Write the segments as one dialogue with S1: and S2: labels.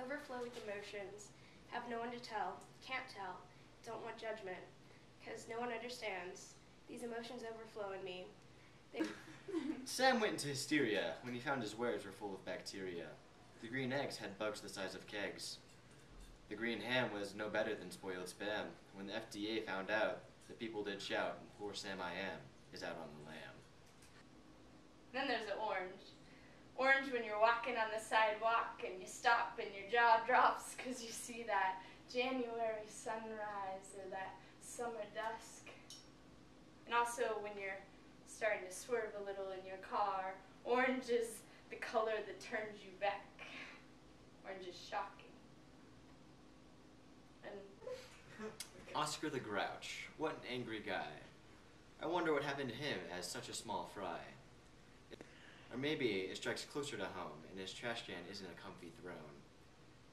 S1: overflow with emotions, have no one to tell, can't tell, don't want judgment, because no one understands. These emotions overflow in me.
S2: Sam went into hysteria when he found his wares were full of bacteria. The green eggs had bugs the size of kegs. The green ham was no better than spoiled spam. When the FDA found out, the people did shout, and poor Sam I am is out on the lam.
S3: Then there's the orange. Orange when you're walking on the sidewalk and you stop and your jaw drops because you see that January sunrise or that summer dusk. And also when you're starting to swerve a little in your car, orange is the color that turns you back. Orange is shocking. And
S2: Oscar the Grouch, what an angry guy. I wonder what happened to him as such a small fry. Or maybe it strikes closer to home and his trash can isn't a comfy throne.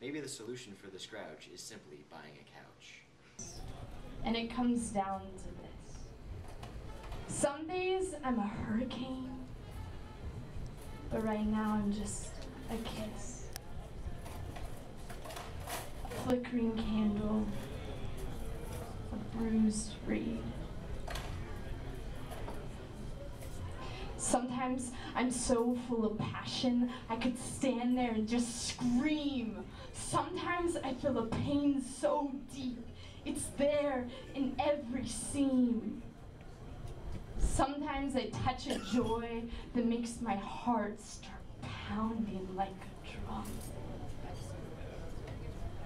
S2: Maybe the solution for this grouch is simply buying a couch.
S3: And it comes down to this. Some days I'm a hurricane, but right now I'm just a kiss. A flickering candle, a bruised reed. Sometimes I'm so full of passion, I could stand there and just scream. Sometimes I feel a pain so deep, it's there in every seam. Sometimes I touch a joy that makes my heart start pounding like a drum.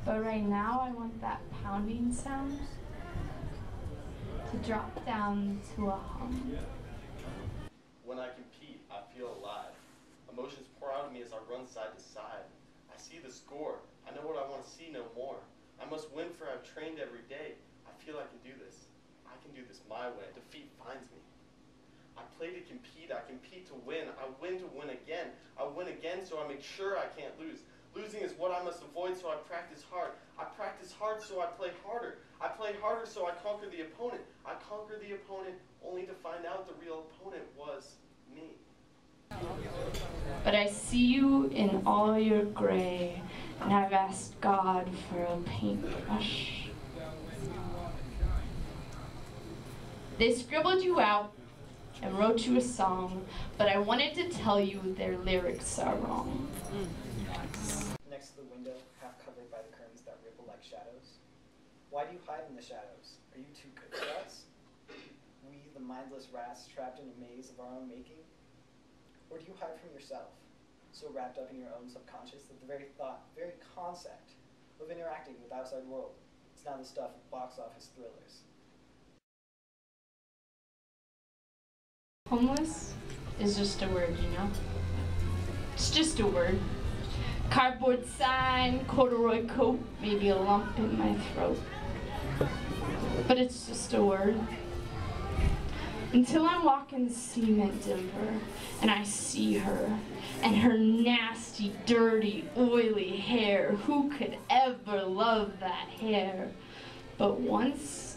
S3: But right now I want that pounding sound to drop down to a hum.
S4: When I compete, I feel alive. Emotions pour out of me as I run side to side. I see the score. I know what I want to see no more. I must win for I've trained every day. I feel I can do this. I can do this my way. Defeat finds me. I play to compete. I compete to win. I win to win again. I win again so I make sure I can't lose. Losing is what I must avoid, so I practice hard. I practice hard so I play harder. I play harder so I conquer the opponent. I conquer the opponent only to find out the real opponent was me.
S3: But I see you in all your gray, and I've asked God for a paintbrush. They scribbled you out and wrote you a song, but I wanted to tell you their lyrics are wrong.
S5: Next to the window, half covered by the curtains that ripple like shadows. Why do you hide in the shadows? Are you too good for us? We, the mindless rats trapped in a maze of our own making? Or do you hide from yourself, so wrapped up in your own subconscious that the very thought, very concept of interacting with the outside world is now the stuff of box office thrillers?
S3: Homeless is just a word, you know? It's just a word. Cardboard sign, corduroy coat, maybe a lump in my throat. But it's just a word. Until I'm walking cement Denver and I see her and her nasty, dirty, oily hair. Who could ever love that hair? But once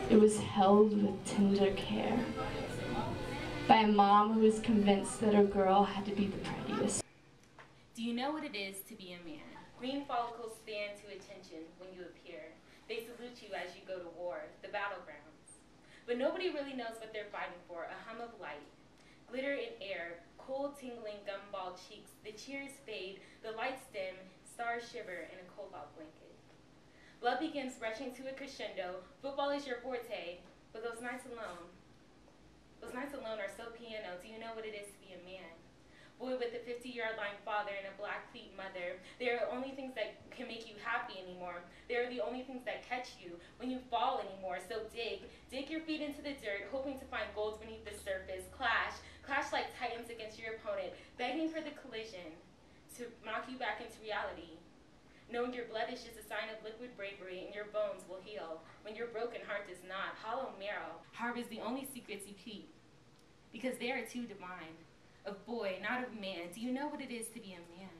S3: it was held with tender care by a mom who was convinced that her girl had to be the prettiest.
S6: Do you know what it is to be a man? Green follicles stand to attention when you appear. They salute you as you go to war, the battlegrounds. But nobody really knows what they're fighting for, a hum of light. Glitter in air, cold tingling gumball cheeks, the cheers fade, the lights dim, stars shiver in a cobalt blanket. Blood begins rushing to a crescendo, football is your forte, but those nights alone are so piano. Do you know what it is to be a man? Boy with a 50-yard line father and a black cleat mother. They are the only things that can make you happy anymore. They are the only things that catch you when you fall anymore. So dig your feet into the dirt, hoping to find gold beneath the surface. Clash like titans against your opponent, begging for the collision to knock you back into reality. Knowing your blood is just a sign of liquid bravery and your bones will heal when your broken heart does not. Hollow marrow harbors the only secrets you keep, because they are too divine. Of boy, not of man. Do you know what it is to be a man?